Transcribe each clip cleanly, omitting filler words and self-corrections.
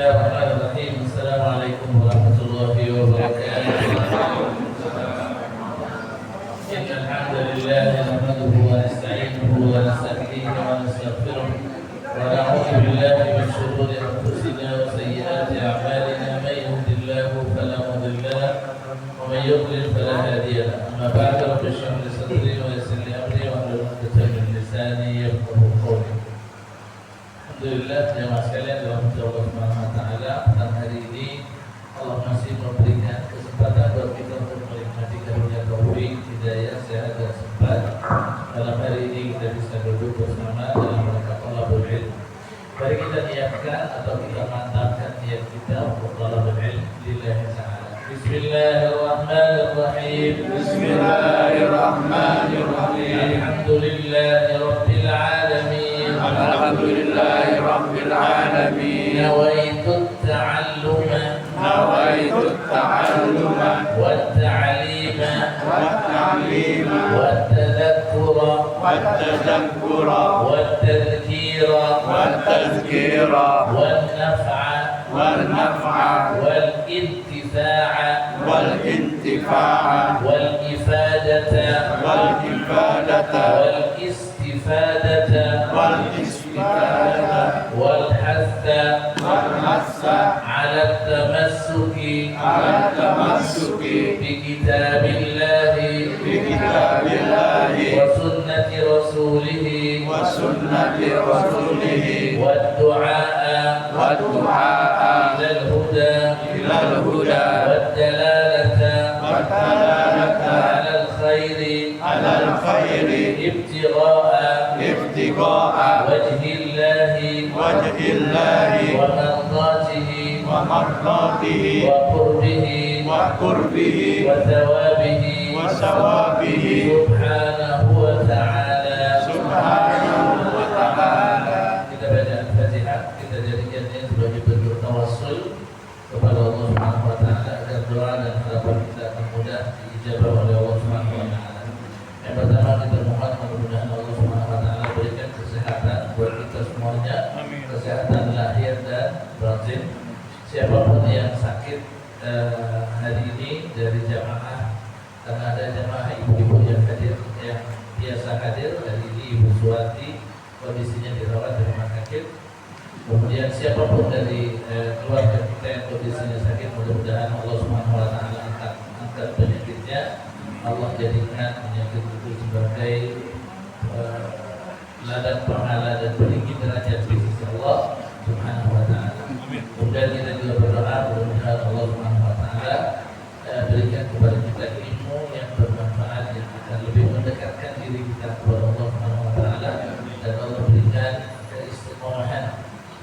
Bismillahirrahmanirrahim. Assalamualaikum warahmatullahi wabarakatuh. Innal hamdalillah nahmaduhu wa nasta'inuhu wa nastaghfiruhu wa nastaghfiruh wa na'udzu billahi min shururi anfusina wa sayyiati a'malina may yahdihillahu fala mudilla lahu wa may yudlil fala hadiya lahu. Amma ba'du, rabbi shrah li sadri wa yassir li amri wa hlul 'uqdatam min lisani yafqahu qawli. Alhamdulillah, jemaah sekalian dalam Allah Subhanahu wa taala, pada hari ini Allah masih memberikan kesempatan buat kita untuk menikmati karunia taufik, hidayah, sehat dan sempat. Dalam hari ini kita bisa duduk bersama dalam rangka thalabul ilm. Mari kita niatkan atau kita mantapkan niat kita untuk thalabul ilm lillahi ta'ala. Bismillahirrahmanirrahim. Bismillahirrahmanirrahim. Alhamdulillahi rabbil alamin. Alhamdulillahi rabbil alamin. Nawaitu ta'alluma wat-ta'lima wat-tadhakkura wat-tadhkira wan-naf'a wal-intifa'a wal-ifadata wal-istifadata wal-hatha ala at-tamassuki bi kitabillahi wa sunnati rasulih wad-du'a ila al-huda wad-dalalata ala al-khairi ibtigha'a wajhillahi wa mardatihi wa qurbihi wa thawabihi subhanahu wa ta'ala. Kita baca Al-Fatihah, kita jadikannya sebagai bentuk tawassul kepada Allah Subhanahu wa taala agar doa dan harapan kita akan mudah diijabah oleh Allah Subhanahu wa taala. Yang pertama, kita mohon mudah-mudahan Allah Subhanahu wa taala berikan kesehatan buat kita semuanya. Kesehatan lahir dan batin. Siapapun yang sakit hari ini dari jamaah, karena ada jamaah ibu-ibu yang hadir, yang biasa hadir hari ini, Ibu Suwati kondisinya dirawat di rumah sakit. Kemudian siapapun dari keluarga kita yang kondisinya sakit, mudah-mudahan Allah Subhanahu wa taala angkat penyakitnya. Allah jadikan penyakit itu sebagai ladang pahala dan peninggi derajat di sisi Allah Subhanahu wa taala. Kemudian kita juga berdoa mudah-mudahan Allah Subhanahu wa taala berikan kepada kita ilmu yang bermanfaat, yang akan lebih mendekatkan diri kita kepada Allah Subhanahu wa taala, dan Allah berikan keistiqomahan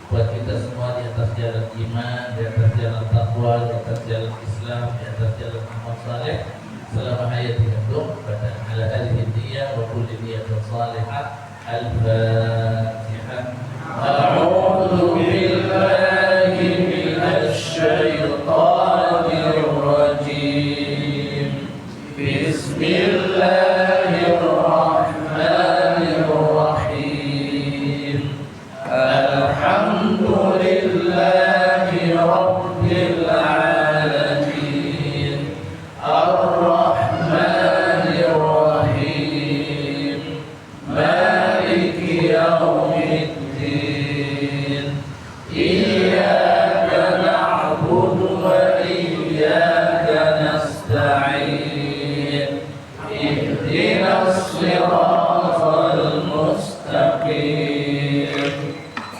buat kita semua di atas jalan iman, di atas jalan taqwa, di atas jalan Islam, di atas jalan amal saleh selama hayat hidup. Pada ala hadhihi niyyah wa kulli niyyatin salihah. Al-Fatihah. A'udzu billahi minasy syaithanir rajim. Bismillahirrahmanirrahim. Alhamdulillahi rabbil alamin. Ar-Rahmanir Rahim. Maliki yaumiddin. Iyyaka na'budu wa iyyaka nasta'in. Ihdinas siratal mustaqim.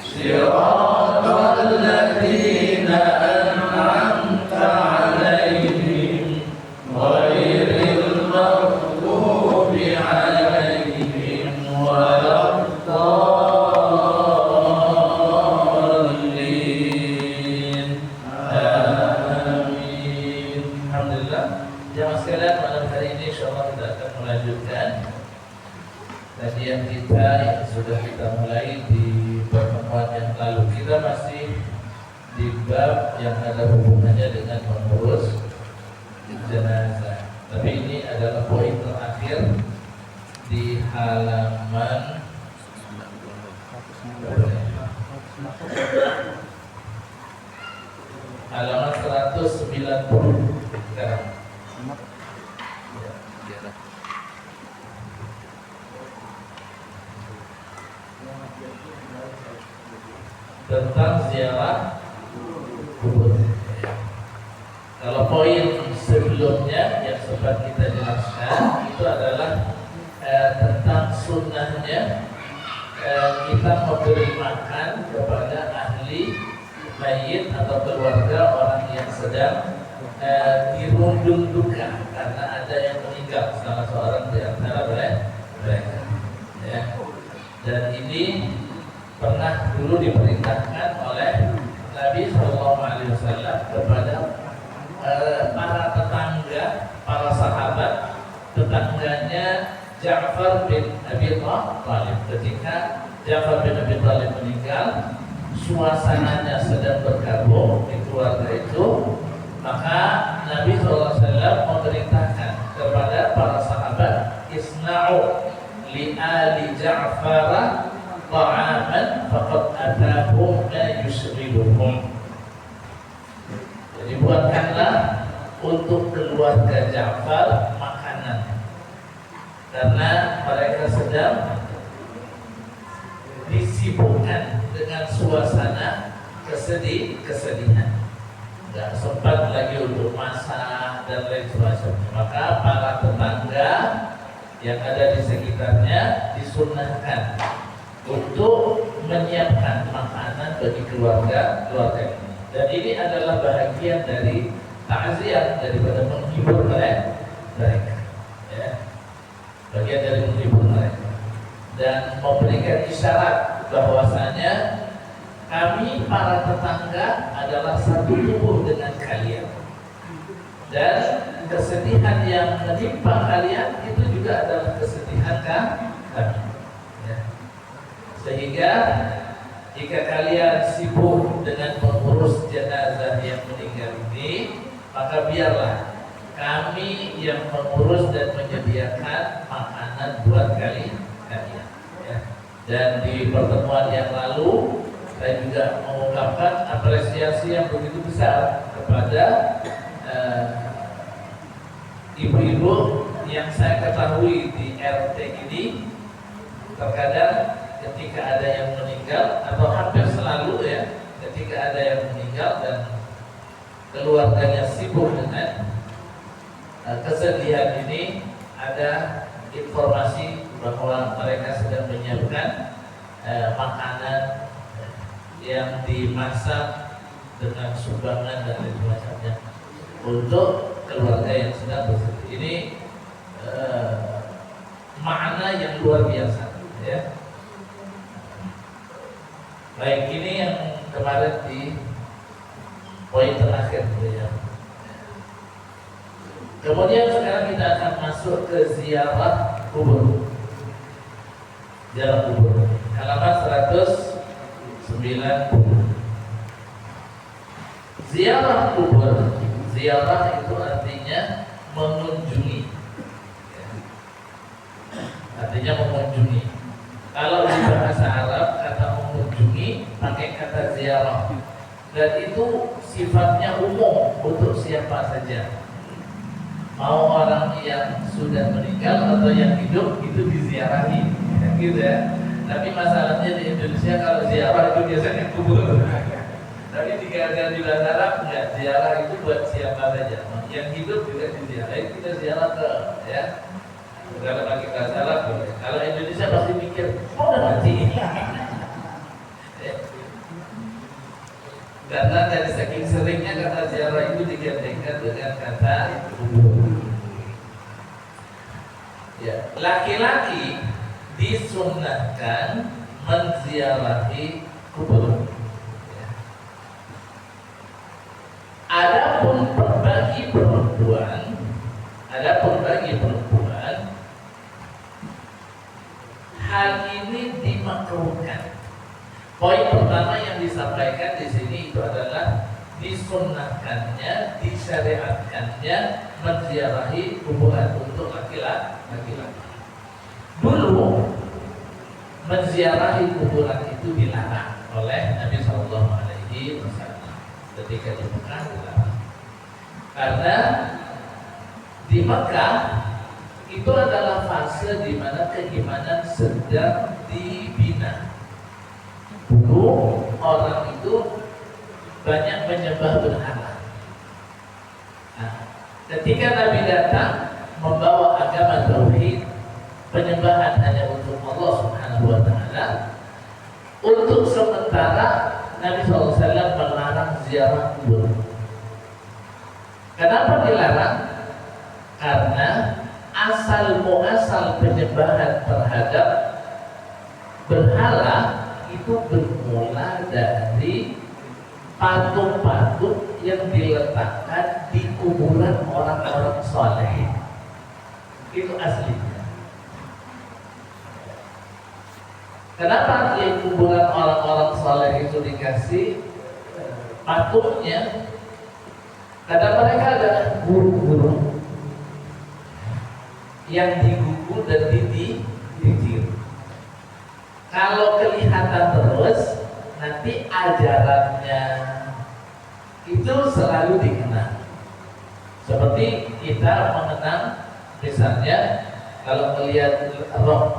Siratal ladzina an'amta 'alaihim ghairil maghdubi 'alaihim waladdallin. Amin. Alhamdulillah. Jemaah sekalian, malam hari ini insyaallah kita akan melanjutkan kajian kita yang sudah kita mulai di pertemuan yang lalu. Kita masih di bab yang ada hubungannya dengan mengurus jenazah. Tapi ini adalah poin terakhir di halaman halaman 190 sekarang. Tentang ziarah kubur. Kalau poin sebelumnya yang sempat kita jelaskan itu adalah tentang sunnahnya kita memberi makan kepada ahli mayit atau keluarga orang yang sedang dirundung duka karena ada yang meninggal, salah seorang di antara mereka. Ya. Dan ini pernah dulu diperintahkan oleh Nabi SAW kepada para tetangga, para sahabat, tetangganya Ja'far bin Abi Thalib. Ketika Ja'far bin Abi Thalib meninggal, suasananya sedang berkabung di keluarga itu, maka Nabi SAW memerintahkan kepada para sahabat, isna'u li ali Ja'far ta'aman faqad atahum ma yusribuhum. Jadi buatkanlah untuk keluarga Ja'far makanan, karena mereka sedang disibukkan dengan suasana kesedihan, nggak sempat lagi untuk masak dan lain sebagainya. Maka para tetangga yang ada di sekitarnya disunnahkan untuk menyiapkan makanan bagi keluarga ini. Dan ini adalah bahagian dari takziah, daripada menghibur mereka. Ya. Bagian dari menghibur mereka dan memberikan isyarat bahwasanya kami para tetangga adalah satu tubuh dengan kalian, dan kesedihan yang menimpa kalian itu juga adalah kesedihan kami. Sehingga jika kalian sibuk dengan mengurus jenazah yang meninggal ini, maka biarlah kami yang mengurus dan menyediakan makanan buat kalian. Ya. Dan di pertemuan yang lalu saya juga mengungkapkan apresiasi yang begitu besar kepada ibu-ibu yang saya ketahui di RT ini. Terkadang ketika ada yang meninggal, atau hampir selalu ya, ketika ada yang meninggal dan keluarganya sibuk dengan kesedihan ini, ada informasi bahwa mereka sedang menyiapkan makanan yang dimasak dengan sumbangan dan lain sebagainya untuk keluarga yang sedang bersedih. Ini makna yang luar biasa, ya. Baik, ini yang kemarin di poin terakhir, ya. Kemudian sekarang kita akan masuk ke ziarah kubur. Ziarah kubur, halaman 190. Ziarah kubur, ziarah itu artinya mengunjungi. Artinya mengunjungi. Kalau di bahasa Arab kata mengunjungi pakai kata ziarah, dan itu sifatnya umum untuk siapa saja. Mau orang yang sudah meninggal atau yang hidup itu diziarahi, gitu ya. Tapi masalahnya di Indonesia kalau ziarah itu biasanya kubur. Tapi di bahasa Arab enggak, ziarah itu buat siapa saja. Yang hidup juga diziarahi, kita ziarah ke, ya. Kalau pakai bahasa Arab boleh. Kalau Indonesia pasti mikir, oh udah mati. Karena dari saking seringnya kata ziarah itu digantikan dengan kata kubur. Ya, laki-laki disunnahkan menziarahi kubur. Ya. Adapun bagi perempuan, hal ini dimakruhkan. Poin pertama yang disampaikan di sini itu adalah disunnahkannya, disyariatkannya menziarahi kuburan untuk laki-laki. Dulu menziarahi kuburan itu dilarang oleh Nabi SAW. ketika di Mekah dilarang. Karena di Mekah itu adalah fase di mana keimanan sedang dibina. Dulu orang itu banyak menyembah berhala. Nah, ketika Nabi datang membawa agama tauhid, penyembahan hanya untuk Allah Subhanahu wa taala, untuk sementara Nabi SAW melarang ziarah kubur. Kenapa dilarang? Karena asal muasal penyembahan terhadap berhala itu bermula dari patung-patung yang diletakkan di kuburan orang-orang soleh. Itu aslinya. Kenapa di kuburan orang-orang soleh itu dikasih patungnya? Karena mereka adalah guru-guru yang digugu dan dididik. Kalau kelihatan terus, nanti ajarannya itu selalu dikenal. Seperti kita mengenang, misalnya kalau melihat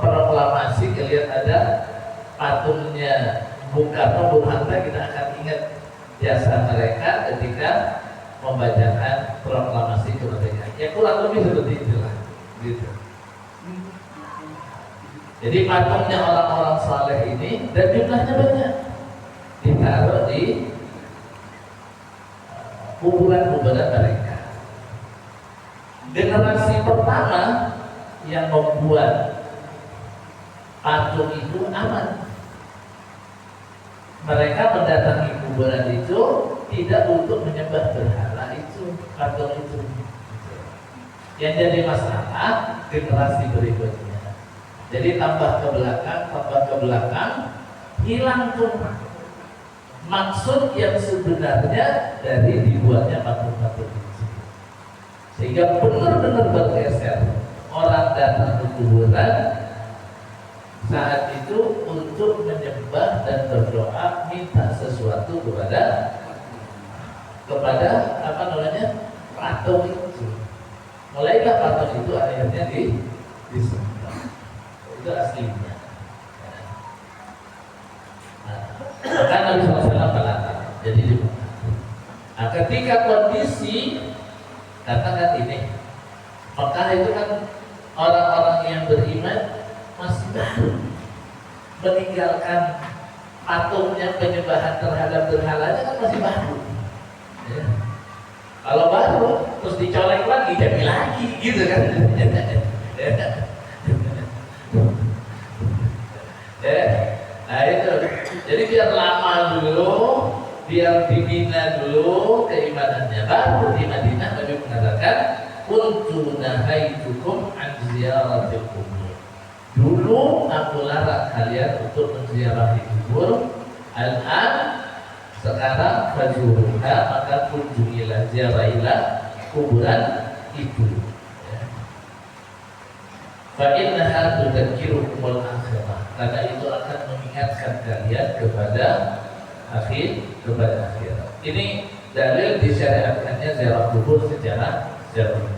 proklamasi, melihat ada patungnya Bung Karno, Bung Hatta, kita akan ingat jasa mereka ketika membacakan proklamasi kemerdekaan. Ya kurang lebih seperti itulah, gitu. Jadi patungnya orang-orang saleh ini dan jumlahnya banyak ditaruh di kuburan-kuburan mereka. Generasi pertama yang membuat patung itu aman. Mereka mendatangi kuburan itu tidak untuk menyembah berhala itu, patung itu. Yang jadi masalah generasi berikutnya. Jadi tambah ke belakang, hilang tuh maksud yang sebenarnya dari dibuatnya patung-patung itu. Sehingga benar-benar bergeser. Orang datang ke kuburan saat itu untuk menyembah dan berdoa, minta sesuatu kepada apa namanya, patung itu. Mulailah patung itu akhirnya disembah. Itu aslinya. Maka Nabi SAW melarang. Jadi ketika kondisi katakan ini, Mekah itu kan orang-orang yang beriman masih baru meninggalkan patungnya, penyembahan terhadap berhalanya kan masih baru. Ya. Kalau baru terus dicolek lagi, jadi lagi, gitu kan? Nah itu. Jadi biar lama dulu, biar dibina dulu keimanannya. Baru di Madinah Nabi mengatakan, kuntu nahaitukum an ziyaratil kubur. Dulu aku larang kalian untuk menziarahi kubur. Al-an, sekarang fazuruha, maka kunjungilah, ziarahilah kuburan itu. Fa innaha tudzakirukumul akhirah. Karena itu akan mengingatkan kalian kepada akhirat. Ini dalil disyariatkannya ziarah kubur secara jauh.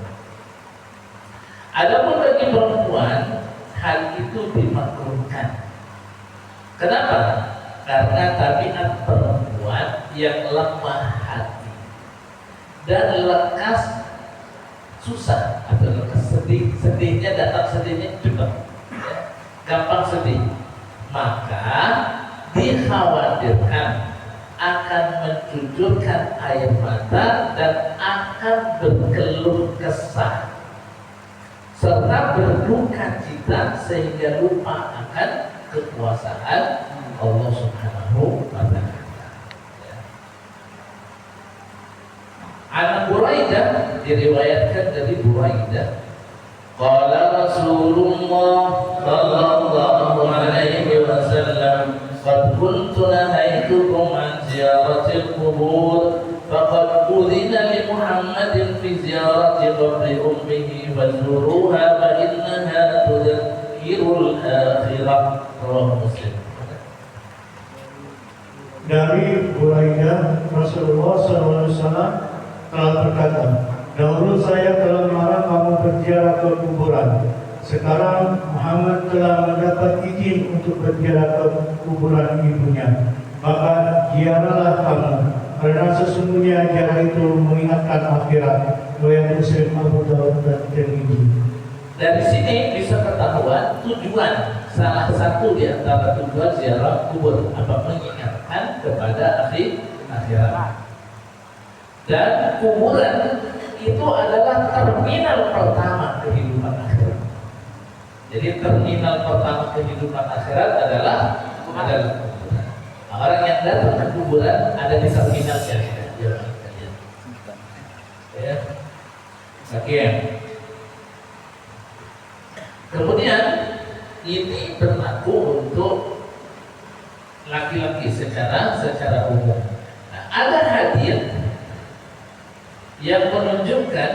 Adapun bagi perempuan, hal itu dimakruhkan. Kenapa? Karena tabiat perempuan yang lemah hati dan lekas susah atau lekas sedihnya datang sedihnya cepat, ya, gampang sedih, maka dikhawatirkan akan mencucurkan air mata dan akan berkeluh kesah serta berduka cita sehingga lupa akan kekuasaan Allah Subhanahu wa ta'ala. An Buraidah diriwayatkan dari Buraidah, qala Rasulullah sallallahu alaihi wasallam, qad kuntu nahaitukum an ziyaratil qubur faqad udhina li Muhammadin fi ziyarati qabri ummihi fazuruha fa innaha tudzakkirul akhirah. Rawahu Muslim. Dari Buraidah, Rasulullah SAW telah berkata, dahulu saya telah melarang kamu berziarah ke kuburan. Sekarang Muhammad telah mendapat izin untuk berziarah ke kuburan ibunya. Maka ziarahlah kamu, karena sesungguhnya ziarah itu mengingatkan akhirat. Riwayat Muslim, Abu Dawud dan Tirmidzi. Dari sini bisa ketahuan tujuan, salah satu di antara tujuan ziarah kubur apa, mengingatkan kepada akhirat. Dan kuburan itu adalah terminal pertama kehidupan akhirat. Jadi terminal pertama kehidupan akhirat adalah kuburan. Orang yang datang ke kuburan ada di terminal ya. Sekian. Kemudian ini berlaku untuk laki-laki secara umum. Nah, ada hadis yang menunjukkan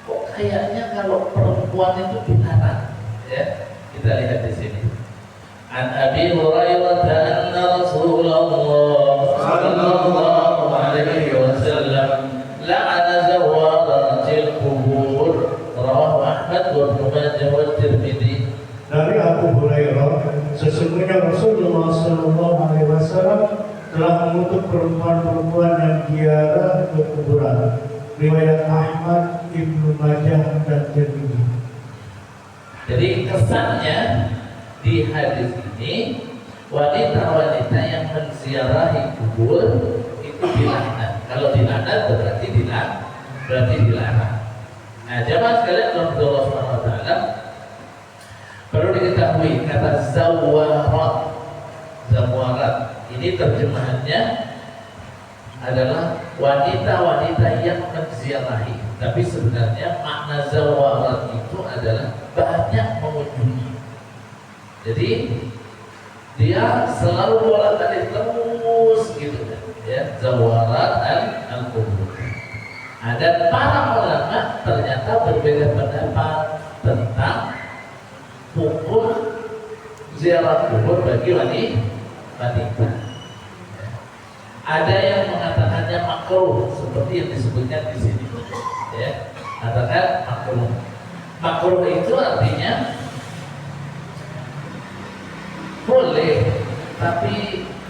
kok kayaknya kalau perempuan itu dilarang, ya. Kita lihat di sini. An Abi Hurairah anna Rasulullah sallallahu alaihi wasallam la'ana zawaratil qubur. Rawahu Ahmad wa Ibnu Majah wa Tirmidzi. Dari Abu Hurairah, sesungguhnya Rasulullah sallallahu alaihi wasallam telah mengutuk perempuan-perempuan yang ziarah ke kuburan. Riwayat Ahmad, Ibnu Majah dan Tirmidzi. Jadi kesannya di hadis ini wanita-wanita yang menziarahi kubur itu dilaknat. Kalau dilaknat berarti dilarang. Nah, jemaah sekalian Allah Subhanahu wa taala, perlu diketahui kata zawarat ini terjemahannya adalah wanita-wanita yang menziarahi. Tapi sebenarnya makna zawarat itu adalah banyak mengunjungi. Jadi dia selalu bolak-balik terus gitu kan, ya, zawarat al-qubur. Ada para ulama ternyata berbeda pendapat tentang hukum ziarah kubur bagi wanita. Ada yang mengatakannya makruh seperti yang disebutkan di sini, ya, katakan makruh. Makruh itu artinya boleh, tapi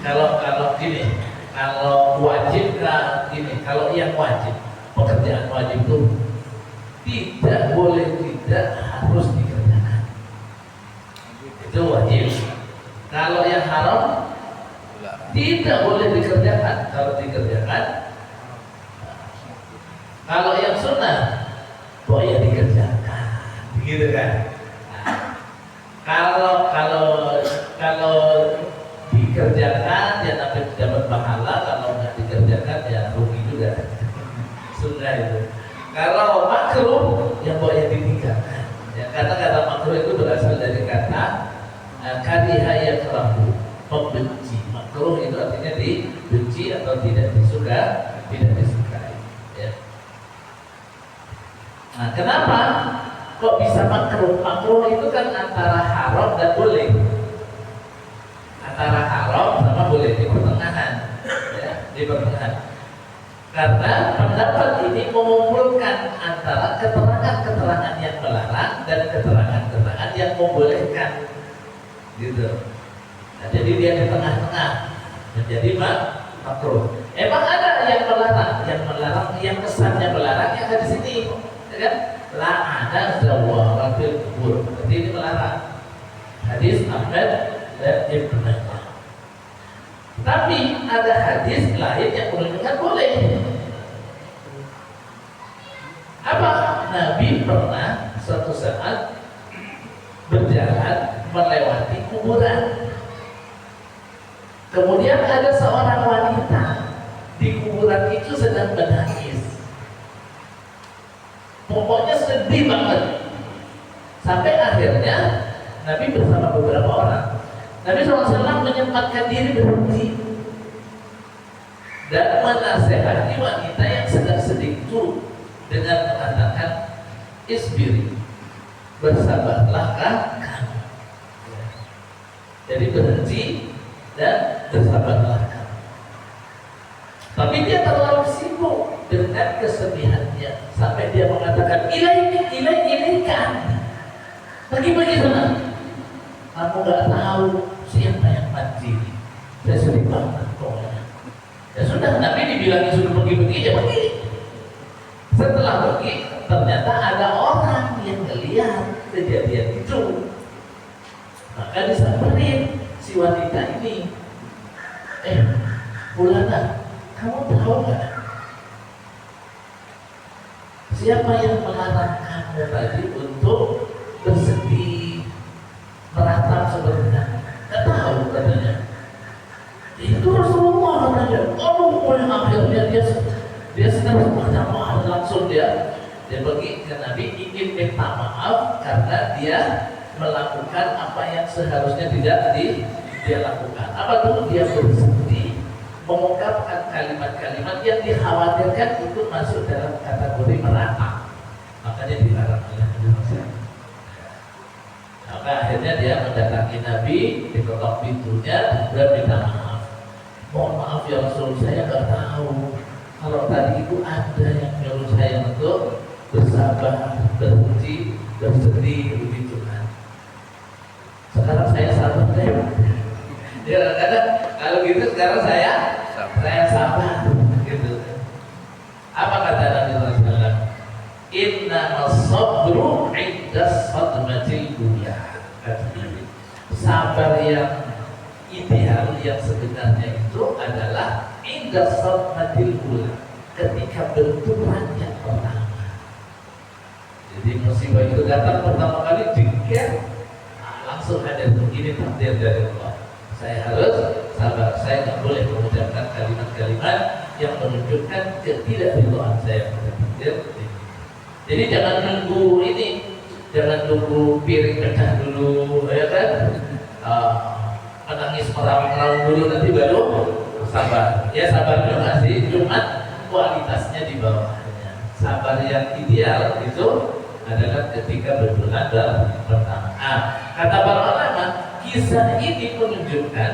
kalau gini, kalau wajib kah gini, kalau yang wajib, pekerjaan wajib itu tidak boleh, tidak harus dikerjakan, itu wajib. Kalau yang haram tidak boleh dikerjakan, kalau dikerjakan. Kalau yang sunnah boleh dikerjakan, begitu kan? Nah, kalau dikerjakan ya dapat pahala, kalau nggak dikerjakan ya rugi juga. Sunnah itu. Kalau makruh ya boleh ditinggalkan. Ya, kata-kata makruh itu berasal dari kata kariha yakrahu, membenci. Makruh itu artinya dibenci atau tidak disukai. Ya. Nah, kenapa kok bisa makruh? Makruh itu kan antara haram dan boleh. Antara haram sama boleh, di pertengahan, ya, di pertengahan. Karena pendapat ini mengumpulkan antara keterangan-keterangan yang melarang dan keterangan-keterangan yang membolehkan, gitu. Nah, jadi dia di tengah-tengah menjadi makruh. Emang ada yang melarang, yang kesannya melarang yang ada di sini, ya kan? La ada zawaratil kubur, berarti ini melarang. Hadis Ahmad dan Ibnu Majah. Tapi ada hadis lain yang menunjukkan boleh. Apa? Nabi pernah suatu saat berjalan melewati kuburan. Kemudian ada seorang wanita di kuburan itu sedang menangis. Pokoknya sedih banget. Sampai akhirnya Nabi bersama beberapa orang, Nabi SAW menyempatkan diri berhenti dan menasehati wanita yang sedang sedih itu dengan mengatakan, isbiri, bersabarlah kamu. Jadi berhenti dan bersabarlah kamu. Tapi dia terlalu sibuk dengan kesedihannya sampai dia mengatakan ilaika. Bagi-bagi sana. Kamu nggak tahu siapa yang mati. Saya sedih banget pokoknya. Ya sudah, Nabi dibilangin sudah pergi-pergi, ya pergi. Setelah pergi, ternyata ada orang yang melihat kejadian itu. Maka disamperin si wanita ini. Fulana, kamu tahu nggak? Siapa yang melarang kamu tadi untuk bersedih, meratap seperti ini? Nggak tahu katanya. Itu Rasulullah katanya. Yang akhirnya dia sedang minta maaf, langsung dia pergi ke Nabi ingin minta maaf karena dia melakukan apa yang seharusnya tidak dia lakukan. Apa tuh? Dia bersedih, mengungkapkan kalimat-kalimat yang dikhawatirkan itu masuk dalam kategori meratap. Makanya dilarang oleh Nabi Muhammad. Maka akhirnya dia mendatangi Nabi, diketok pintunya dan minta maaf. Mohon maaf ya Rasul, saya nggak tahu kalau tadi itu ada yang nyuruh saya untuk bersabar, berhenti, bersedih, begitu kan. Sekarang saya sabar deh. Ya kadang kalau gitu sekarang saya sabar gitu. Apa kata Nabi SAW? Inna as-sabru 'inda sadmatil ula. Sabar yang ideal yang sebenarnya itu adalah inda sadmatil ula, ketika benturan yang pertama. Jadi musibah itu datang pertama kali jengkel, langsung ada begini takdir dari Allah. Saya harus sabar, saya nggak boleh mengucapkan kalimat-kalimat yang menunjukkan ketidakridhaan saya pada takdir. Jadi jangan nunggu ini, jangan nunggu piring pecah dulu, ya kan? Menangis meraung-raung dulu nanti baru sabar. Ya sabar juga sih, cuma kualitasnya di bawahnya. Sabar yang ideal itu adalah ketika berbulan pertama. Kata para ulama, kisah ini menunjukkan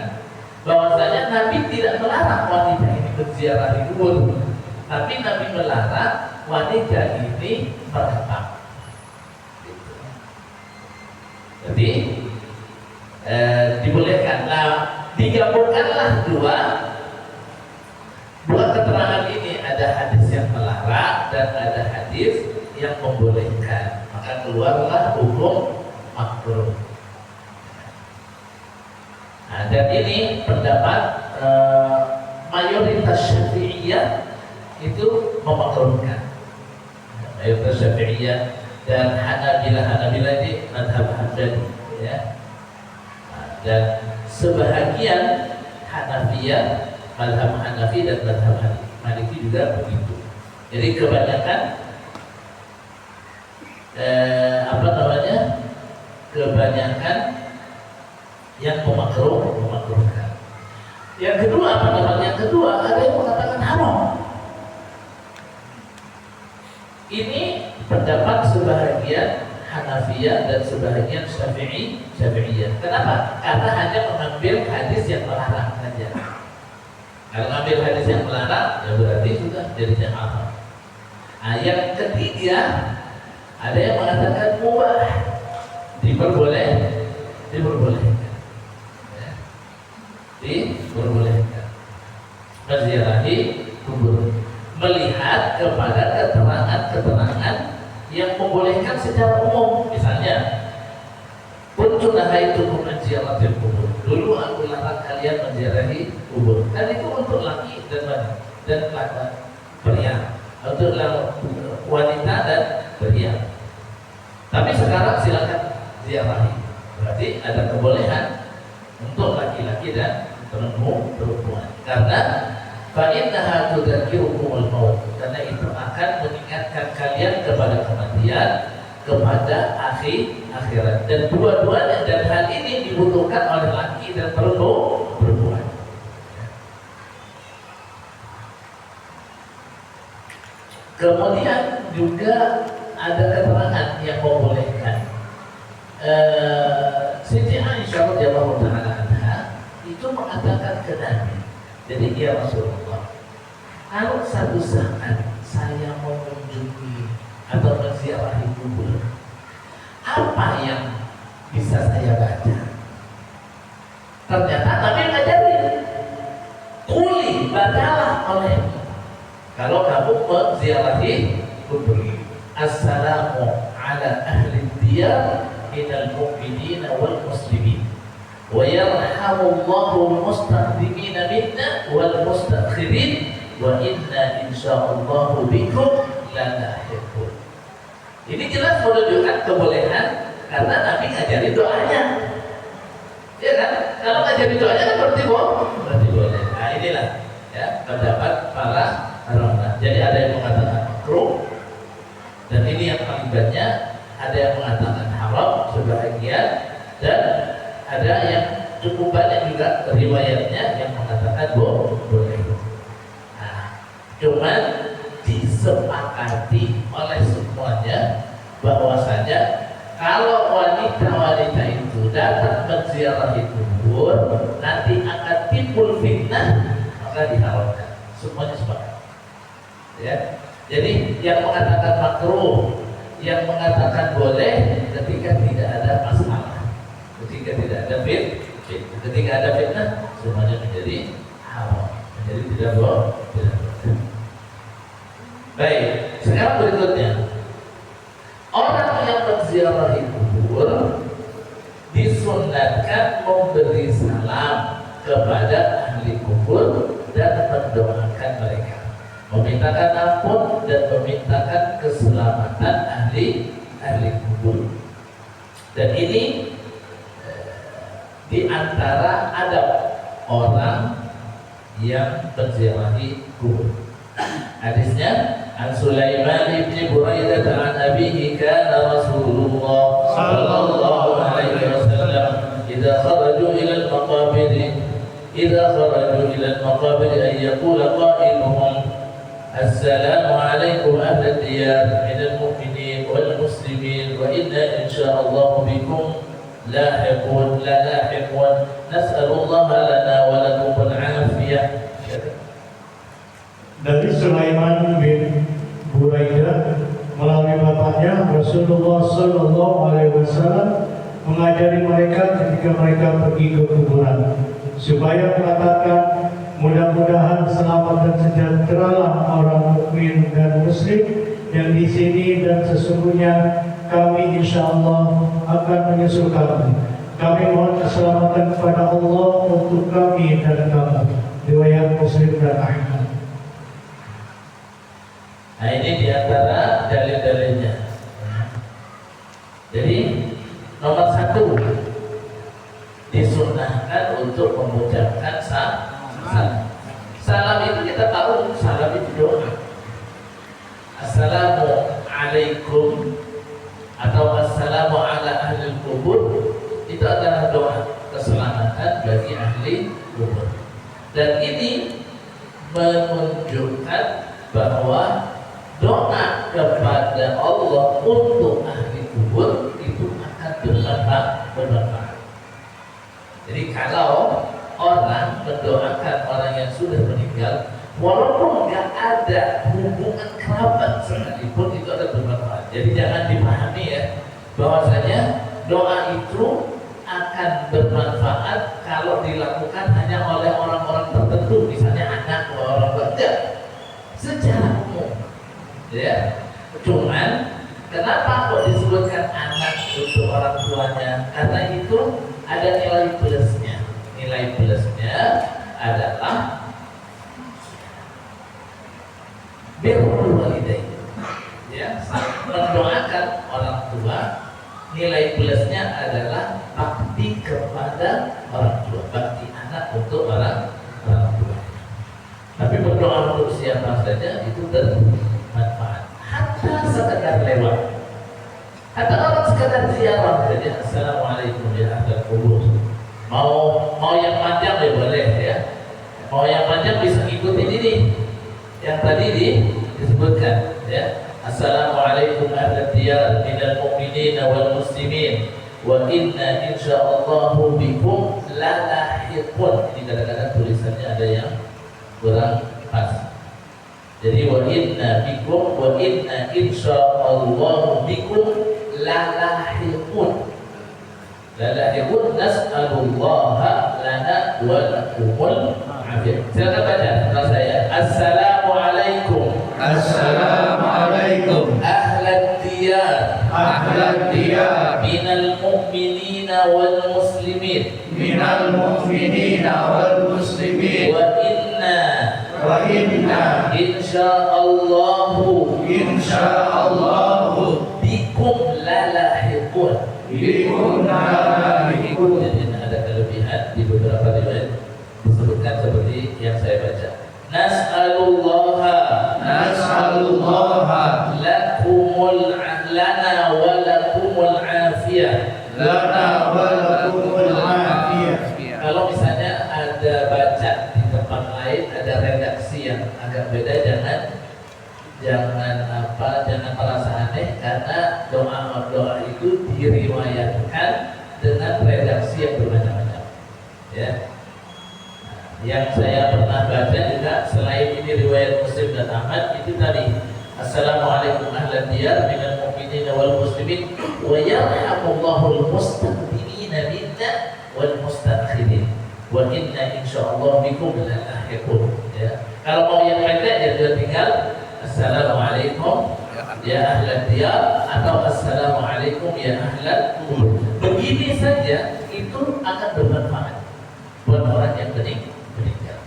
bahwasanya Nabi tidak melarang wanita ini berziarah kubur, tapi Nabi melarang wanita ini meratap. Jadi dibolehkanlah, digabungkanlah dua keterangan ini, ada hadis yang melarang dan ada hadis yang membolehkan, maka keluarlah hukum makruh. Nah, dan ini pendapat mayoritas Syafi'iyah itu memakruhkan. Mayoritas Syafi'iyah dan Hanabilah ini mazhab Hambali, ya. Dan sebahagian Hanafiyah, mazhab Hanafi dan mazhab Maliki juga begitu. Jadi kebanyakan kebanyakan yang memakruhkan. Yang kedua, pendapat yang kedua ada yang mengatakan haram. Ini pendapat sebahagian Hanafiyah dan sebahagian Syafi'iyah. Kenapa? Karena hanya mengambil hadis yang melarang saja. Kalau mengambil hadis yang melarang, ya berarti sudah jadinya haram. Nah, yang ketiga, ada yang mengatakan mubah, diperbolehkan, ya. Diperbolehkan menziarahi kubur, melihat kepada keterangan-keterangan yang membolehkan secara umum. Misalnya, kuntu nahaitukum an ziyaratil kubur, dulu aku larang kalian menziarahi kubur. Dan itu untuk laki dan pria, untuk wanita dan pria. Tapi sekarang silakan ziarahi. Berarti ada kebolehan untuk laki-laki dan perempuan. Karena fa'innaha tudzakirukumul maut, karena itu akan mengingatkan kalian kepada kematian, kepada akhirat. Dan dua-duanya, dan hal ini dibutuhkan oleh laki dan perempuan. Kemudian juga ada keterangan yang membolehkan. Siti Aisyah radhiyallahu taala anha itu mengatakan ke Nabi, jadi ya Rasulullah, kalau satu saat saya mau mengunjungi atau menziarahi kubur, apa yang bisa saya baca? Ternyata Nabi ngajarin, kuli bacalah olehmu kalau kamu menziarahi kubur, assalamu ala ahli diyar minal mu'minina wal muslimin wa yarhamullahu mustaqdimina minna wal mustakhirin wa inna insyaallahu bikum lalahiqun. Ini jelas menunjukkan kebolehan karena Nabi ngajarin doanya. Ya kan? Kalau ngajarin doanya kan berarti boleh. Nah inilah ya pendapat para ulama. Jadi ada yang mengatakan makruh, dan ini yang paling banyak. Ada yang mengatakan haram sebagian, dan ada yang cukup banyak juga riwayatnya yang mengatakan boleh. Nah, cuman disepakati oleh semuanya bahwasanya kalau wanita-wanita itu datang menziarahi kubur nanti akan timbul fitnah, maka diharamkan. Semuanya sepakat. Ya. Jadi yang mengatakan makruh, yang mengatakan boleh ketika tidak ada masalah, ketika tidak ada ketika ada fitnah, semuanya menjadi haram, menjadi tidak boleh. Baik, sekarang berikutnya, orang yang menziarahi kubur disunnatkan memberi salam kepada ahli kubur dan mendoakan mereka, memintakan ampun dan memintakan keselamatan ahli kubur. Dan ini di antara adab orang yang menziarahi kubur. Hadisnya an Sulaiman bin Buraidah an abihi kana Rasulullah sallallahu alaihi wasallam idza kharaju ila al-maqabir an yaqula qailuhum assalamu alaikum ahla diyar min al-mu'minin wal muslimin wa inna insyaallah bikum lahiqun nas'alullah lana wa lakum al-afiyah. Dari Sulaiman bin Buraidah melalui bapaknya, Rasulullah Sallallahu Alaihi Wasallam mengajari mereka ketika mereka pergi ke kuburan supaya mengatakan mudah-mudahan selamat dan sejahteralah orang mukmin dan muslim yang di sini, dan sesungguhnya kami insyaallah akan menyusul kamu. Kami mohon keselamatan kepada Allah untuk kami dan kamu. Riwayat Muslim dan Ahmad. Nah ini diantara dalil-dalilnya. Jadi nomor satu, disunahkan untuk mengucapkan salam. Salam itu kita tahu, salam itu doa. Assalamu alaikum atau assalamu ala ahli kubur, itu adalah doa keselamatan bagi ahli kubur. Dan ini menunjukkan bahwa doa kepada Allah untuk ahli kubur itu akan bermanfaat. Jadi kalau orang mendoakan orang yang sudah meninggal, walaupun nggak ada hubungan kerabat sekalipun, itu akan bermanfaat. Jadi jangan dipahami ya bahwasanya doa itu akan bermanfaat kalau dilakukan hanya oleh orang-orang tertentu, misalnya anak atau orang tua. Secara umum. Ya, cuman kenapa kok disebutkan anak untuk orang tuanya? Karena itu ada nilai plusnya. Nilai plusnya adalah birrul walidain. Ya, mendoakan orang tua, nilai plusnya adalah bakti kepada orang tua, bakti anak untuk orang tua. Tapi berdoa untuk siapa saja itu manfaat, hatta sekedar lewat, hatta orang sekedar ziarah saja. Assalamualaikum ya ahlal kubur. Mau yang panjang ya boleh ya. Mau yang panjang bisa ngikutin ini yang tadi disebutkan ya. Assalamualaikum ahlal diyar minal mu'minin wal muslimin wa inna insyaallahu bikum lalahiqun. Ini kadang-kadang tulisannya ada yang kurang pas. Jadi wa inna bikum wa inna insyaallahu bikum lalahiqun. Lalahiqun nas'alullaha lana wa lakumul afiyah. Silakan baca setelah saya. Assalamualaikum. Assalamualaikum Ahlan diyar. Ahlan diyar Minal mu'minina wal muslimin. minal mu'minina wal muslimin Wa inna insyaallahu insyaallahu bikum lalahiqun. bikum lalahiqun. Jadi ada kelebihan di beberapa riwayat disebutkan seperti yang saya baca. Nas'alullaha Nas'alullaha lana wa lakumul afiyah. lana wa lakumul afiyah. Kalau misalnya ada baca di tempat lain ada redaksi yang agak beda, jangan merasa aneh karena doa itu diriwayatkan dengan redaksi yang bermacam-macam. Ya. Yang saya pernah baca juga selain ini riwayat Muslim dan Ahmad itu tadi Assalamualaikum ahlan diyar minal mu'minina wal muslimin wa yarhamullahul mustaqdimina minna wal mustakhirin wa inna insyaallah bikum lalahiqun. Ya. Kalau mau yang pendek ya tinggal Assalamualaikum ya ahlan diyar atau Assalamualaikum ya ahlan kubur. Begini saja itu akan bermanfaat buat orang yang meninggal.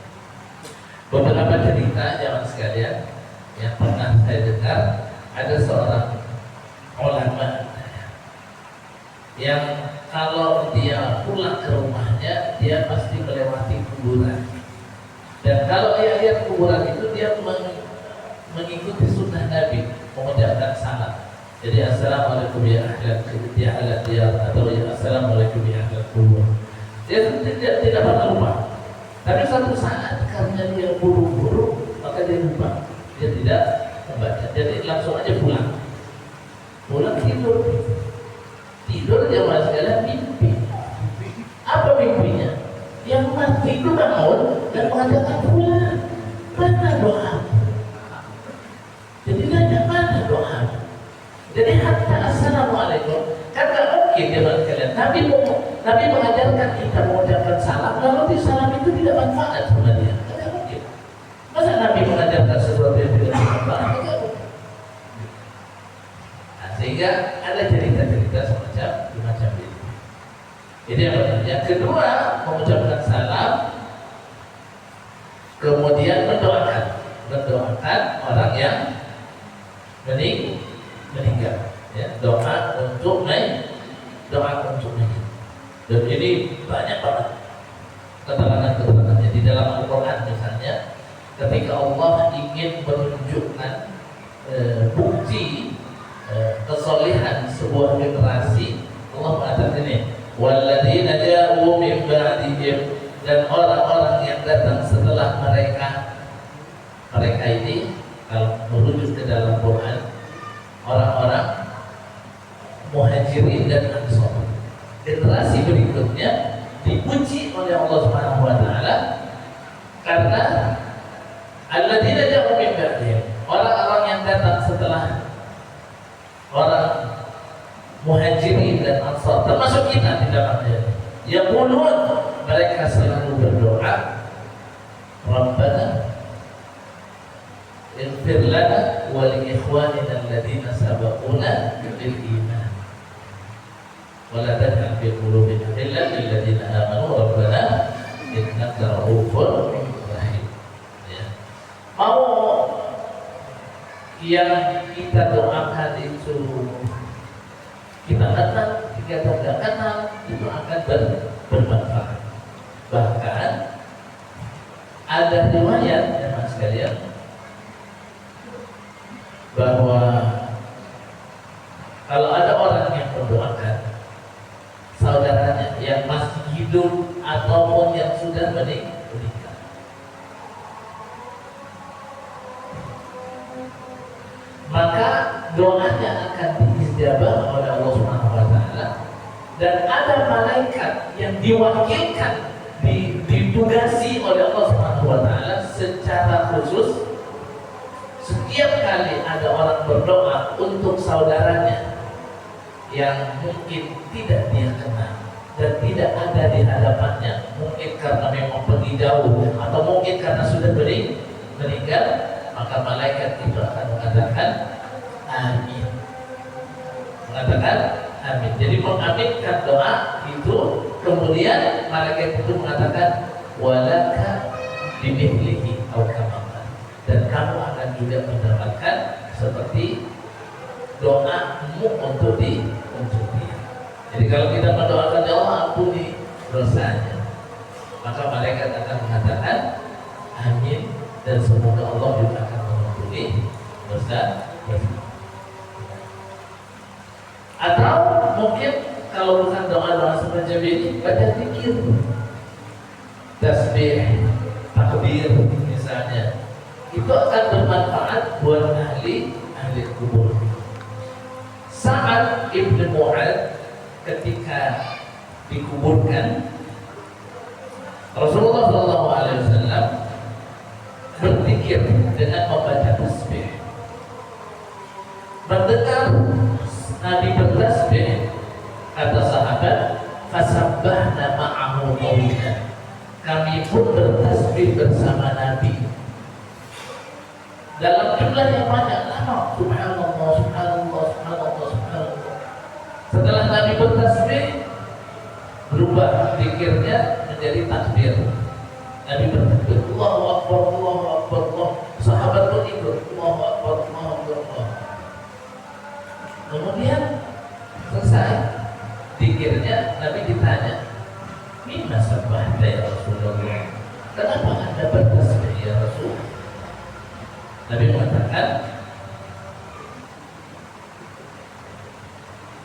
Beberapa cerita zaman sekalian yang pernah saya dengar, ada seorang ulama yang kalau dia pulang ke rumahnya dia pasti melewati kuburan, dan kalau dia lihat kuburan itu dia mengikuti sunnah Nabi mengucapkan salam. Jadi Assalamualaikum ya ahlan diyar atau ya Assalamualaikum ya ahlan kubur. Dia tidak pernah lupa. Tapi suatu saat karena dia buru-buru maka dia lupa, dia tidak membaca, jadi langsung aja pulang tidur dia malah sekalian mimpi. Apa mimpinya? Yang mati itu bangun dan mengatakan pulang, mana doa? Jadi nanya mana doa? Jadi hatta Assalamualaikum kan gak mungkin dia malah sekalian. Nabi mengajarkan kita mengucapkan salam, kalau di salam itu tidak manfaat sebenarnya. Tidak mungkin. Masa Nabi mengajarkan sesuatu yang tidak bermanfaat? Tidak mungkin. Nah, sehingga ada cerita-cerita semacam itu. Jadi yang pertama. Yang kedua, mengucapkan salam, kemudian mendoakan orang yang meninggal. Ya, doa untuk meninggal. Dan ini banyak banget keterangan-keterangannya di dalam Al-Quran. Misalnya ketika Allah ingin menunjukkan bukti kesolehan sebuah generasi, Allah mengatakan ini walladzina ja'u min ba'dihim, dan orang-orang yang datang setelah mereka ini kalau merujuk ke dalam Quran orang-orang Muhajirin dan Ansor. Generasi berikutnya dipuji oleh Allah Subhanahu wa taala karena alladzina ja'u min ba'dihim, orang-orang yang datang setelah orang Muhajirin dan Ansar, termasuk kita di dalamnya. Yaqulun, mereka selalu berdoa, Rabbana ighfir lana wa li ikhwanina alladzina sabaquna bil iman wala taj'al fi qulubina ghillan lil ladzina amanu rabbana innaka ra'ufur rahim. Ya. Mau yang kita doakan itu kita kenal, kita tidak kenal, itu akan bermanfaat. Bahkan ada riwayat teman sekalian bahwa kalau ada orang yang mendoakan saudaranya yang masih hidup ataupun yang sudah meninggal, maka doanya akan diijabah oleh Allah Subhanahu wa taala, dan ada malaikat yang diwakilkan ditugasi oleh Allah Subhanahu wa taala secara khusus kali ada orang berdoa untuk saudaranya yang mungkin tidak dia kenal dan tidak ada di hadapannya, mungkin karena memang pergi jauh atau mungkin karena sudah meninggal, maka malaikat itu akan mengatakan amin. Mengatakan amin. Jadi mengaminkan doa itu, kemudian malaikat itu mengatakan walaka bimithlihi atau kama, dan kamu akan juga mendapatkan seperti doamu untuk dia. Jadi kalau kita mendoakan ya Allah ampuni dosanya, maka malaikat akan mengatakan amin, dan semoga Allah juga akan mengampuni dosa. Atau mungkin kalau bukan doa-doa semacam ini, baca zikir, tasbih, takbir misalnya, itu akan bermanfaat buat ahli kubur. Sa'ad ibn Mu'adz ketika dikuburkan, Rasulullah SAW berzikir dengan membaca tasbih. Mendengar Nabi bertasbih, kata sahabat, fasabbahna ma'ahu tawilan, kami pun bertasbih bersama Nabi dalam jumlah yang banyak lama. Subhanallah, subhanallah, subhanallah, subhanallah. Setelah Nabi bertasbih, berubah zikirnya menjadi takbir. Nabi bertakbir, Allahu Akbar, Allahu Akbar, Allah. Sahabat pun ikut, Allahu Akbar, Allahu Akbar, Allah. Kemudian selesai zikirnya, Nabi ditanya, mimma sabbahta ya Rasulullah, kenapa anda bertasbih ya Rasul? Nabi mengatakan,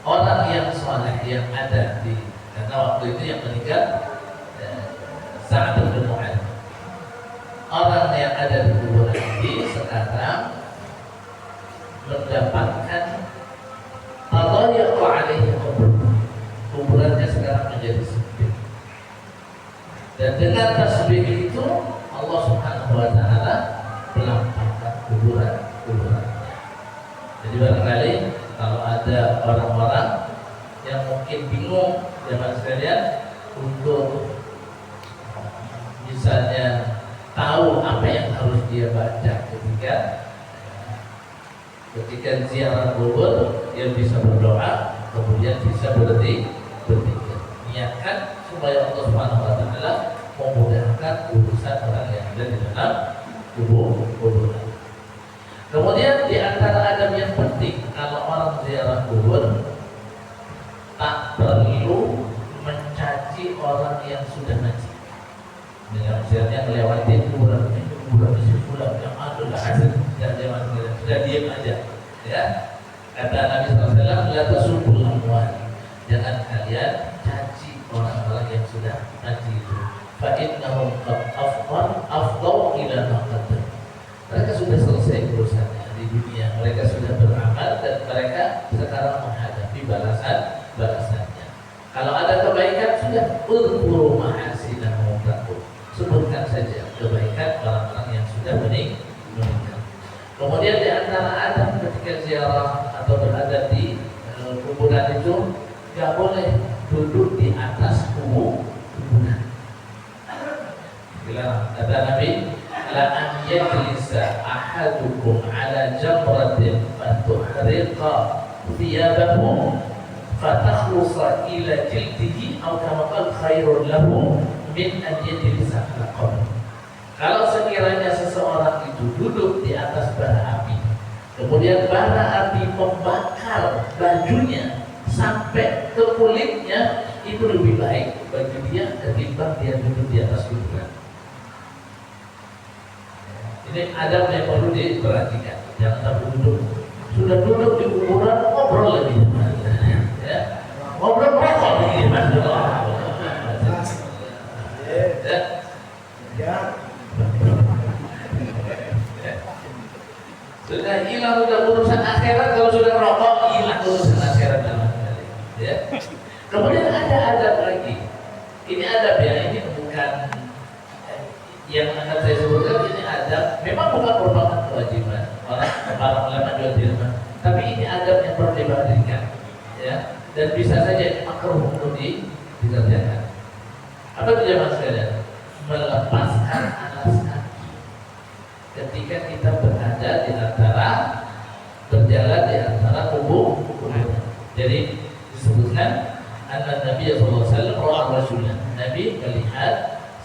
orang yang soleh yang ada di, karena waktu itu yang meninggal Sa'ad bin Mu'adz, orang yang ada di kuburan ini sekarang mendapatkan tadayaqu alaihi kubur, kuburannya sekarang menjadi sempit, dan dengan tasbih itu Allah Subhanahu wa taala melampaukan kuburannya. Jadi barangkali kalau ada orang-orang yang mungkin bingung zaman sekalian untuk misalnya tahu apa yang harus dia baca ketika ziarah kubur, dia bisa berdoa, kemudian bisa berhenti berpikir, niatkan supaya Allah Subhanahu wa taala memudahkan urusan orang yang ada di dalam kuburan. Kemudian di antara adab yang penting kalau orang ziarah kubur, tak perlu mencaci orang yang sudah mati. Dengan misalnya melewati kuburan si fulan yang ada dan sudah diam aja, ya. Kata Nabi SAW, la tasubul amwat, jangan kalian caci orang-orang yang sudah mati itu. Fa innahum qad afdau ila ma qaddam. Mereka sudah selesai urusannya di dunia, mereka sudah beramal dan mereka sekarang menghadapi balasannya. Kalau ada kebaikan, sudah ulquru mahasinahum taqul, sebutkan saja kebaikan orang-orang yang sudah meninggal. Kemudian di antara adab ketika ziarah atau berada di kuburan itu, nggak boleh duduk di atas kuburan. Kata Nabi, la an yajlisa ahadukum ala jamratin fatuhriqa thiyabahu fatakhlusa ila jildihi aw kama qala khairun lahu min an yajlisa ala qabr. Kalau sekiranya seseorang itu duduk di atas bara api, kemudian bara api membakar bajunya sampai ke kulitnya, itu lebih baik bagi dia ketimbang dia duduk di atas kuburan. Ini adab yang perlu diperhatikan. Jangan sampai duduk. Sudah duduk di kuburan, ngobrol lagi, ya. Ngobrol merokok lagi, Mas. Ya. Sudah hilang urusan akhirat, kalau sudah merokok hilang urusan akhirat sama sekali. Ya. Kemudian ada adab lagi. Ini adab ya, ini bukan yang akan saya sebutkan, ini adab memang bukan merupakan kewajiban. para ulama juga tidak. Tapi ini adab yang perlu diperhatikan, ya. Dan bisa saja makruh untuk dikerjakan. Apa itu jemaah sekalian? Melepaskan alas kaki ketika kita berada di antara berjalan di antara tubuh. Jadi disebutkan Nabi sallallahu alaihi wasallam ra'a rajulan. Nabi melihat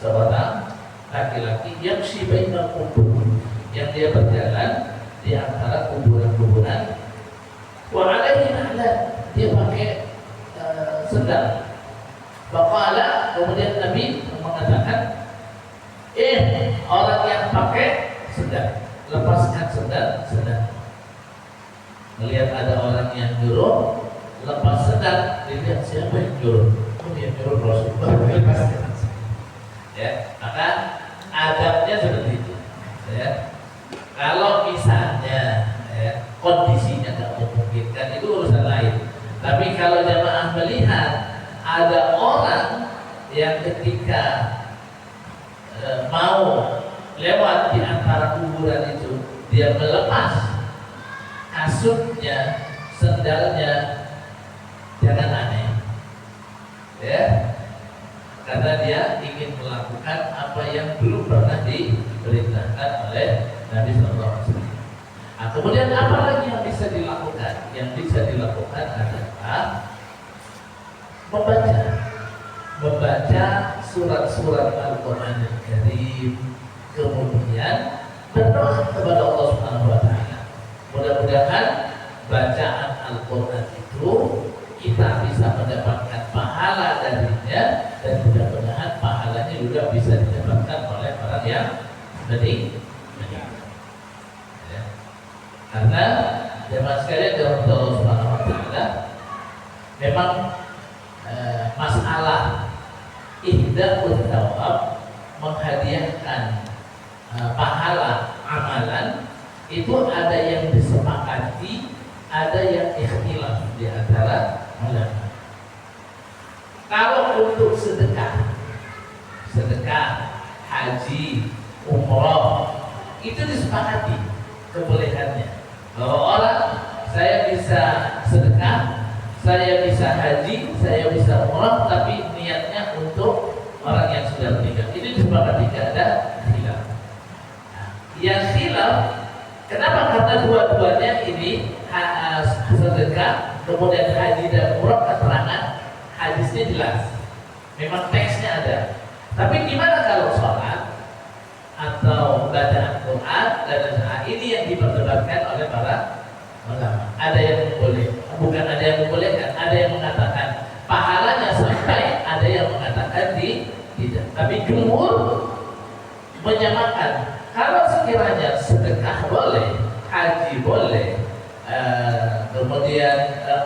seorang laki-laki yang bainal qubur, yang dia berjalan di antara kuburan-kuburan. Wa alaihi na'lan, dia pakai sendal. Faqala, kemudian Nabi mengatakan, orang yang pakai sendal, lepaskan sendal. Melihat ada orang yang nyuruh lepas sendal, dilihat siapa yang nyuruh. Yang nyuruh Rasulullah, lepaskan. Ya, maka adabnya seperti itu. Ya. Kalau misalnya kondisinya tidak memungkinkan, itu urusan lain. Tapi kalau jamaah melihat ada orang yang ketika mau lewat di antara kuburan itu, dia melepas kasutnya, sendalnya, jangan aneh, ya, karena dia ingin melakukan apa yang belum pernah diperintahkan oleh Nabi Sallallahu Alaihi Wasallam. Nah, kemudian apa lagi yang bisa dilakukan? Yang bisa dilakukan adalah membaca surat-surat Al-Quran Al-Karim, kemudian berdoa kepada Allah Subhanahu Wa Taala. Mudah-mudahan bacaan Al-Quran itu kita bisa mendapatkan pahala darinya, dan mudah-mudahan pahalanya juga bisa didapatkan oleh orang yang meninggal. Ya. Karena jemaah sekalian dalam Allah Subhanahu Wa Taala memang masalah ihdaul thawab, menghadiahkan pahala amalan, itu ada yang disepakati, ada yang ikhtilaf di antara ulama. Kalau untuk sedekah haji, umroh, itu disepakati kebolehannya. Bahwa orang, saya bisa sedekah, saya bisa haji, saya bisa umroh, tapi niatnya untuk orang yang sudah meninggal. Ini disepakati, tidak ada khilaf. Yang khilaf, kenapa? Karena dua-duanya ini sedekah, kemudian haji dan umroh, keterangan hadisnya jelas, memang teksnya ada. Tapi gimana kalau sholat atau bacaan Quran dan ini yang diperdebatkan oleh para ulama. Ada yang boleh, bukan ada yang membolehkan, ada yang mengatakan pahalanya sampai, ada yang mengatakan tidak. Tapi jumhur menyamakan, kalau sekiranya sedekah boleh, haji boleh, kemudian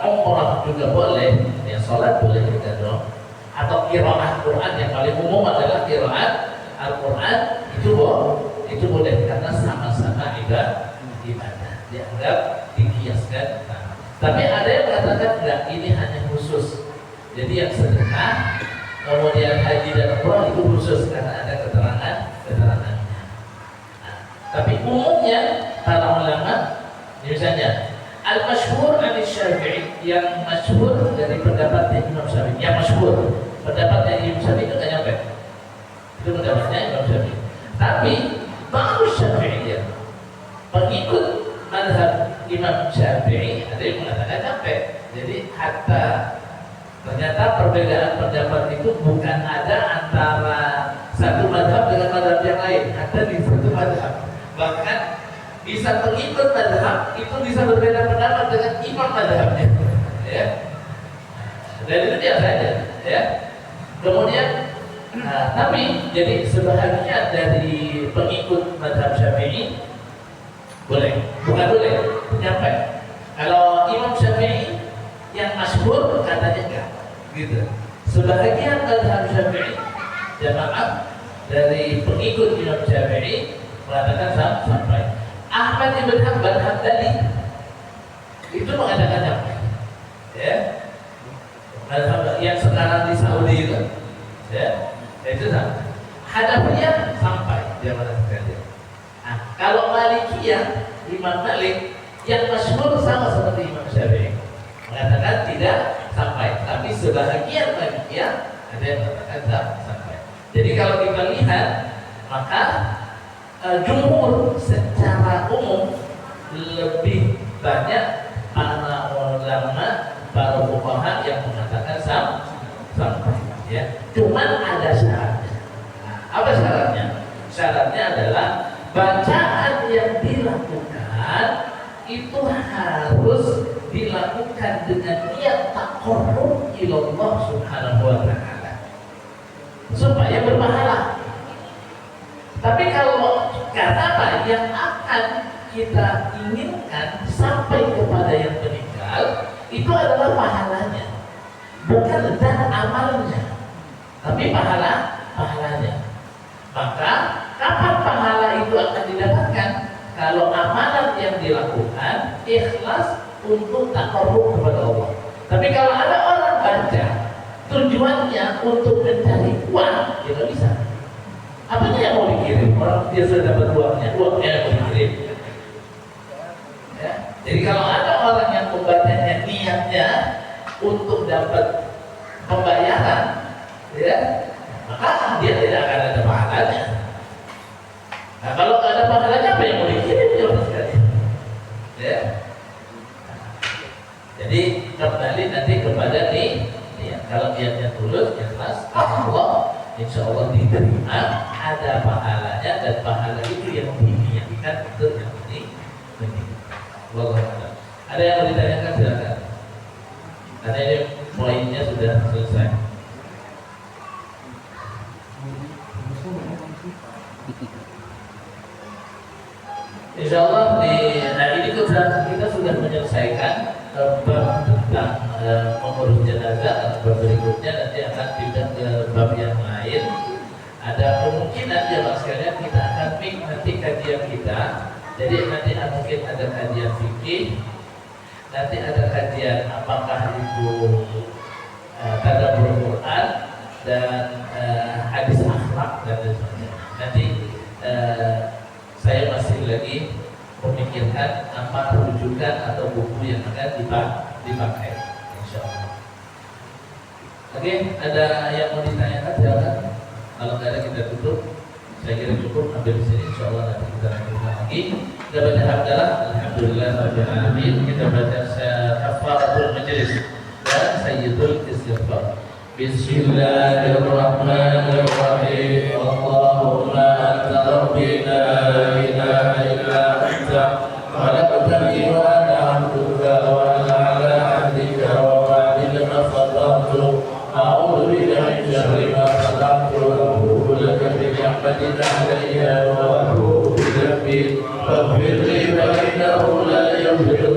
umrah juga boleh, ya sholat boleh juga dong. Atau qiraah Quran, yang paling umum adalah qiraat Al-Quran, itu boleh karena sama-sama ibadah, dianggap dikiaskan. Tapi ada yang mengatakan enggak, ini hanya khusus. Jadi yang sedekah, kemudian haji dan umrah itu khusus karena ada keterangannya. Tapi umumnya para ulama, misalnya al-masyhur al-Syafi'i, yang masyhur dari pendapatnya Imam Syafi'i, yang masyhur pendapatnya Imam Syafi'i itu nggak nyampe. Itu pendapatnya Imam Syafi'i. Tapi baru Syafi'i, pengikut mazhab Imam Syafi'i, ada yang mengatakan nyampe. Jadi hatta ternyata perbedaan pendapat itu bukan ada antara satu mazhab dengan mazhab yang lain, ada di satu mazhab. Bahkan bisa pengikut mazhab itu bisa berbeda pendapat dengan imam mazhabnya, ya. Dan itu biasa saja, ya. Kemudian, tapi jadi sebahagian dari pengikut mazhab Syafi'i boleh, bukan boleh, nyampe. Kalau Imam Syafi'i yang masyhur katanya enggak, gitu. Sebahagian mazhab Syafi'i, jamaah dari pengikut Imam Syafi'i mengatakan sampai. Ahmad ibn Hanbal Hambali itu mengatakan nyampe, ya. Mazhab yang sekarang di Saudi itu, ya, itu sampai. Hanafiyah sampai, dia mengatakan. Nah, kalau Malikiyah, Imam Malik Yang masyhur sama seperti Imam Syafi'i, mengatakan tidak sampai, tapi sebahagian bagian ada yang mengatakan sampai. Jadi kalau kita lihat, maka jumhur secara umum lebih banyak para ulama, para fuqaha yang mengatakan sampai. Ya, cuman ada syaratnya. Apa syaratnya? Syaratnya adalah bacaan yang dilakukan itu harus dilakukan dengan niat taqarrub ilallah subhanahu wa ta'ala, supaya berpahala. Tapi kalau kata yang akan kita inginkan sampai kepada yang meninggal, itu adalah pahalanya, bukan dan amalnya, tapi pahalanya. Maka kapan pahala itu akan didapatkan? Kalau amalan yang dilakukan ikhlas untuk taqarrub kepada Allah. Tapi kalau ada orang baca tujuannya untuk mencari uang, ya nggak bisa. Apanya yang mau dikirim? Orang dia sudah dapat uangnya yang mau dikirim. Ya. Jadi kalau ada orang yang membacanya niatnya untuk dapat pembayaran, ya, maka dia tidak akan ada pahalanya. Nah, kalau nggak ada pahalanya, apa yang mau dikirim jawab sekali? Ya. Jadi kembali nanti kepada ya, kalau niatnya tulus, ikhlas, Allah, insya Allah diterima, ada pahalanya, dan pahala itu yang diniatkan untuk yang ini. Wallahu. Ada yang mau ditanyakan, silakan. Karena ini poinnya sudah selesai. Insya Allah di hari ini kita sudah menyelesaikan bab tentang mengurus jenazah. Bab berikutnya nanti akan pindah ke bab yang lain. Ada kemungkinan ya mas sekalian kita akan nanti kajian kita. Jadi nanti mungkin ada kajian fikih, nanti ada kajian apakah itu tadabbur Quran dan hadis akhlak dan sebagainya. Nanti saya masih lagi memikirkan apa rujukan atau buku yang akan dipakai, insya Allah. Oke, ada yang mau ditanyakan? Silakan. Kalau nggak ada kita tutup. Saya kira cukup sampai di sini. Insya Allah nanti kita lanjutkan lagi. Kita baca hamdalah, alhamdulillah rabbil alamin. Kita baca kafaratul majlis dan sayyidul istighfar. Bismillahirrahmanirrahim. Allahumma anta rabbi la ilaha illa anta khalaqtani wa ana 'abduka wa ana 'ala 'ahdika wa wa'dika ma stata'tu a'udzu bika min syarri ma khalaqtu wa a'udzu bika min ni'matika 'alayya wa a'udzu bika min faghfir li fa innahu la yaghfiru